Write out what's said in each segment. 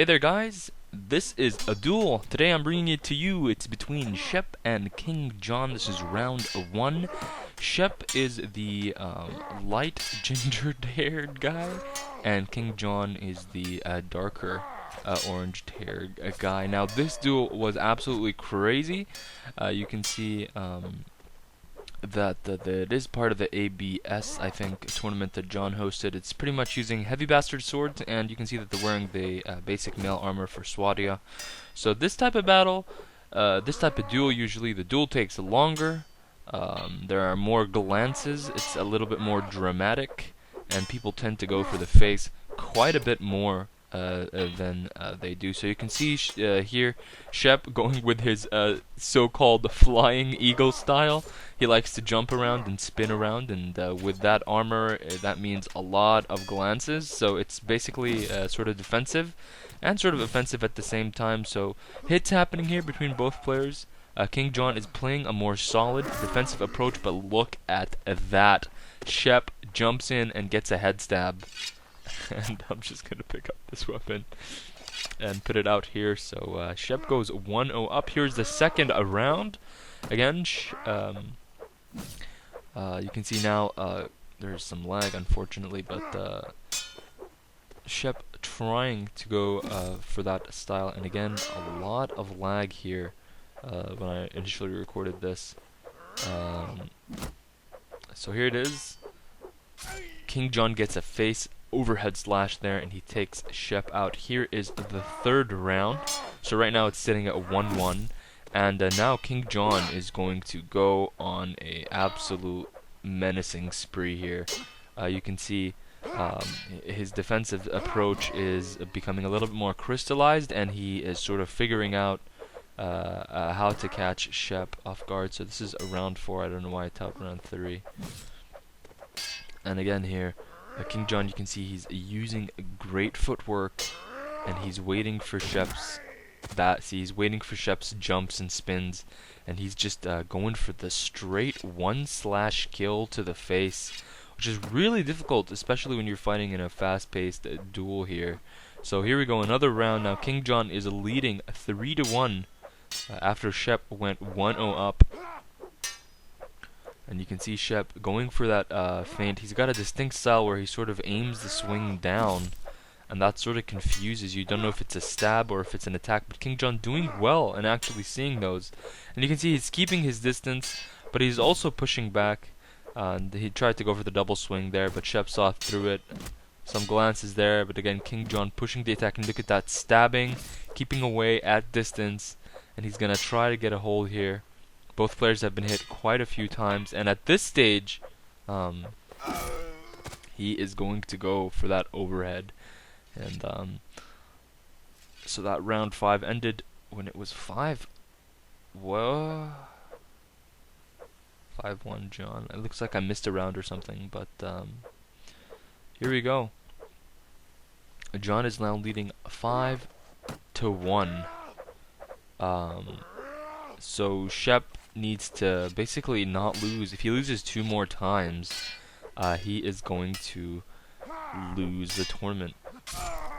Hey there guys, this is a duel. Today I'm bringing it to you. It's between Shep and King John. This is round 1. Shep is the light ginger-haired guy, and King John is the darker orange-haired guy. Now this duel was absolutely crazy. You can see that it is part of the ABS, I think, tournament that John hosted. It's pretty much using heavy bastard swords, and you can see that they're wearing the basic male armor for Swadia. So this type of battle, this type of duel, usually the duel takes longer. There are more glances. It's a little bit more dramatic, and people tend to go for the face quite a bit more than they do. So you can see here Shep going with his so-called flying eagle style. He likes to jump around and spin around, and with that armor, that means a lot of glances. So it's basically sort of defensive and sort of offensive at the same time. So hits happening here between both players. King John is playing a more solid defensive approach, but look at that. Shep jumps in and gets a head stab. And I'm just going to pick up this weapon and put it out here. So Shep goes 1-0 up. Here's the second round. Again, you can see now there's some lag, unfortunately, but Shep trying to go for that style. And again, a lot of lag here when I initially recorded this. So here it is. King John gets a face overhead slash there, and he takes Shep out. Here is the third round. So right now it's sitting at 1-1, and now King John is going to go on a absolute menacing spree here. You can see his defensive approach is becoming a little bit more crystallized, and he is sort of figuring out how to catch Shep off guard. So this is a round 4. I don't know why I typed round 3. And again here, King John, you can see he's using great footwork, and he's waiting for Shep's he's waiting for Shep's jumps and spins, and he's just going for the straight 1/ kill to the face, which is really difficult, especially when you're fighting in a fast-paced duel here. So here we go, another round. Now King John is leading 3-1 after Shep went 1-0 up. And you can see Shep going for that feint. He's got a distinct style where he sort of aims the swing down, and that sort of confuses you. You don't know if it's a stab or if it's an attack, but King John doing well and actually seeing those. And you can see he's keeping his distance, but he's also pushing back. And he tried to go for the double swing there, but Shep saw through it. Some glances there, but again, King John pushing the attack, and look at that, stabbing, keeping away at distance, and he's going to try to get a hold here. Both players have been hit quite a few times, and at this stage, he is going to go for that overhead. And so that round 5 ended when it was 5-1 John. It looks like I missed a round or something, but here we go. John is now leading 5-1. So Shep needs to basically not lose. If he loses 2 more times, he is going to lose the tournament.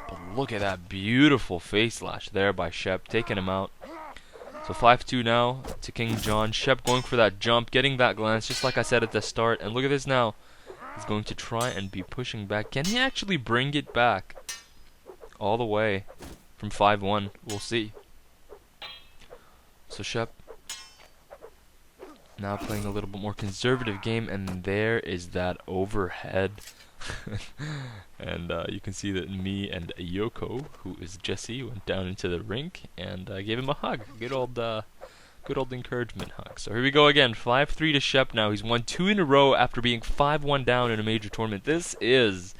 But look at that beautiful face slash there by Shep, taking him out. So 5-2 now to King John. Shep going for that jump, getting that glance, just like I said at the start. And look at this now. He's going to try and be pushing back. Can he actually bring it back all the way from 5-1? We'll see. So Shep now playing a little bit more conservative game, and there is that overhead. And you can see that me and Yoko, who is Jesse, went down into the rink and gave him a hug. Good old encouragement hug. So here we go again, 5-3 to Shep now. He's won 2 in a row after being 5-1 down in a major tournament. This is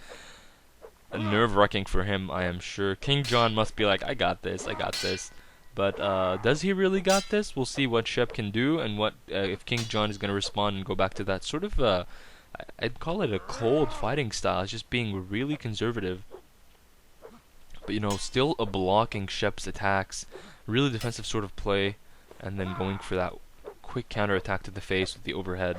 nerve-wracking for him, I am sure. King John must be like, I got this. But does he really got this? We'll see what Shep can do, and what if King John is going to respond and go back to that sort of, I'd call it a cold fighting style. It's just being really conservative. But, you know, still blocking Shep's attacks. Really defensive sort of play, and then going for that quick counter attack to the face with the overhead.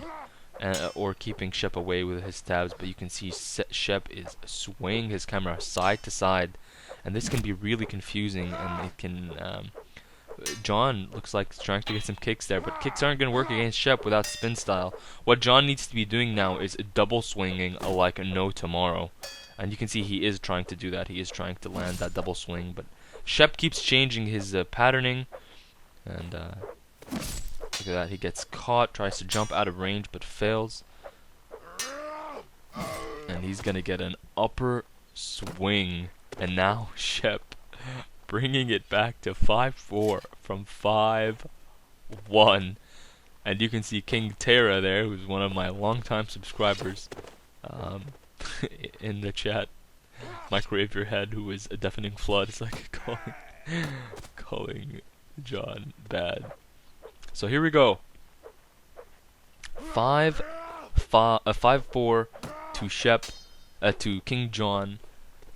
or keeping Shep away with his stabs. But you can see Shep is swaying his camera side to side, and this can be really confusing, and it can John looks like he's trying to get some kicks there, but kicks aren't going to work against Shep without spin style. What John needs to be doing now is double swinging like no tomorrow. And you can see he is trying to do that. He is trying to land that double swing, but Shep keeps changing his patterning. And look at that. He gets caught, tries to jump out of range, but fails. And he's going to get an upper swing. And now Shep bringing it back to 5-4 from 5-1. And you can see King Terra there, who's one of my longtime subscribers, in the chat. Microwave your head, who is a deafening flood. It's like calling John bad. So here we go. 5-4 to Shep, to King John.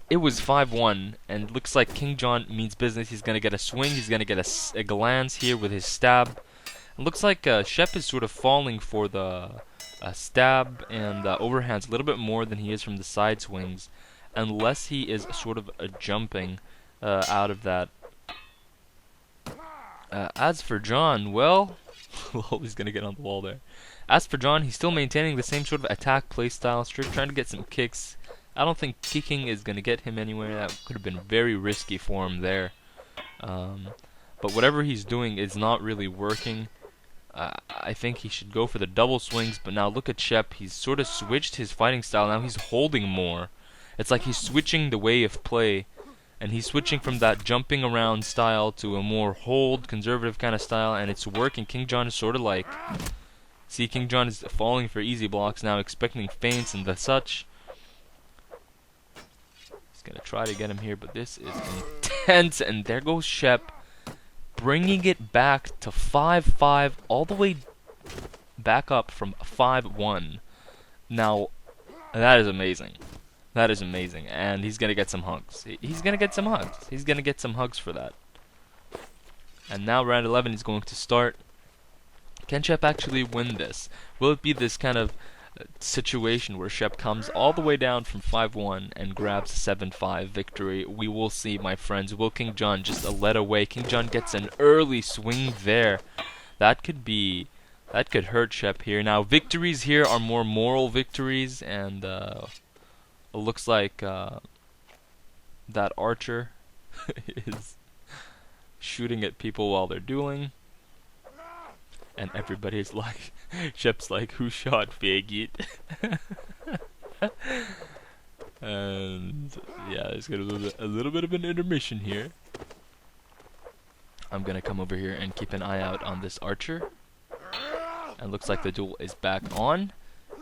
It was 5-1, and looks like King John means business. He's gonna get a swing. He's gonna get a glance here with his stab. It looks like Shep is sort of falling for the stab and overhands a little bit more than he is from the side swings, unless he is sort of jumping out of that. As for John, well, he's gonna get on the wall there. As for John, he's still maintaining the same sort of attack playstyle, trying to get some kicks. I don't think kicking is gonna get him anywhere. That could have been very risky for him there. But whatever he's doing is not really working. I think he should go for the double swings, but now look at Shep. He's sort of switched his fighting style. Now he's holding more. It's like he's switching the way of play, and he's switching from that jumping around style to a more hold, conservative kind of style, and it's working. King John is sort of like, see, King John is falling for easy blocks now, expecting feints and the such. He's gonna try to get him here, but this is intense, and there goes Shep, bringing it back to 5-5, all the way back up from 5-1. Now, that is amazing. That is amazing, and he's gonna get some hugs. He's gonna get some hugs. He's gonna get some hugs for that. And now round 11 is going to start. Can Shep actually win this? Will it be this kind of situation where Shep comes all the way down from 5-1 and grabs a 7-5 victory? We will see, my friends. Will King John just let away? King John gets an early swing there. That could hurt Shep here. Now, victories here are more moral victories, and it looks like that archer is shooting at people while they're dueling. And everybody's like, Shep's like, who shot Faggot? And yeah, there's gonna be a little bit of an intermission here. I'm gonna come over here and keep an eye out on this archer. And looks like the duel is back on.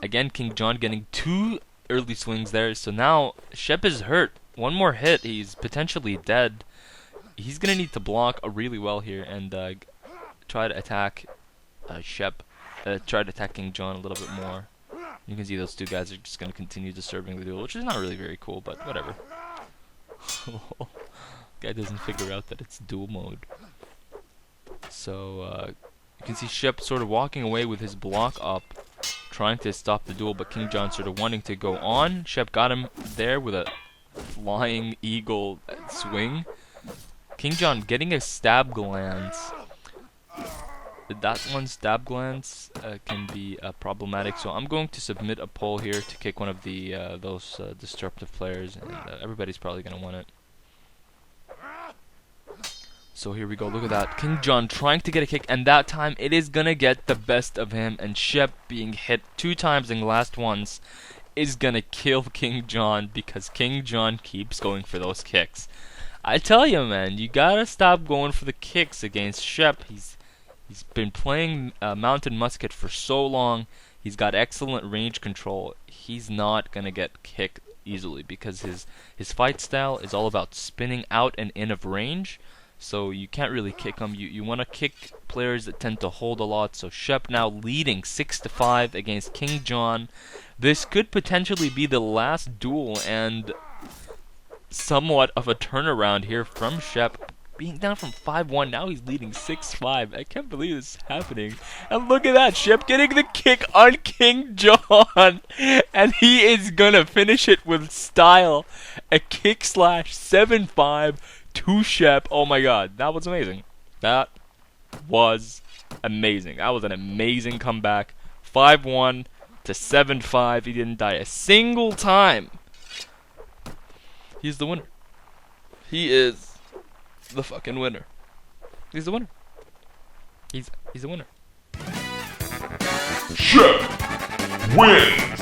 Again, King John getting 2 early swings there. So now Shep is hurt. One more hit, he's potentially dead. He's gonna need to block really well here and try to attack Shep. Try to attack King John a little bit more. You can see those two guys are just gonna continue disturbing the duel, which is not really very cool, but whatever. Guy doesn't figure out that it's duel mode. So you can see Shep sort of walking away with his block up, trying to stop the duel, but King John sort of wanting to go on. Shep got him there with a flying eagle swing. King John getting a stab glance. That one stab glance can be problematic, so I'm going to submit a poll here to kick one of the those disruptive players, and everybody's probably going to want it. So here we go, look at that. King John trying to get a kick, and that time it is going to get the best of him, and Shep being hit 2 times in the last ones is going to kill King John, because King John keeps going for those kicks. I tell you, man, you got to stop going for the kicks against Shep. He's been playing mountain musket for so long. He's got excellent range control. He's not going to get kicked easily, because his fight style is all about spinning out and in of range. So you can't really kick him. You want to kick players that tend to hold a lot. So Shep now leading 6-5 against King John. This could potentially be the last duel, and somewhat of a turnaround here from Shep. being down from 5-1. Now he's leading 6-5. I can't believe this is happening. And look at that, Shep getting the kick on King John. And he is gonna finish it with style. A kick slash 7-5 to Shep. Oh my god, that was amazing. That was amazing. That was an amazing comeback. 5-1 to 7-5. He didn't die a single time. He's the winner. He is the fucking winner. He's the winner. He's the winner. Shep wins.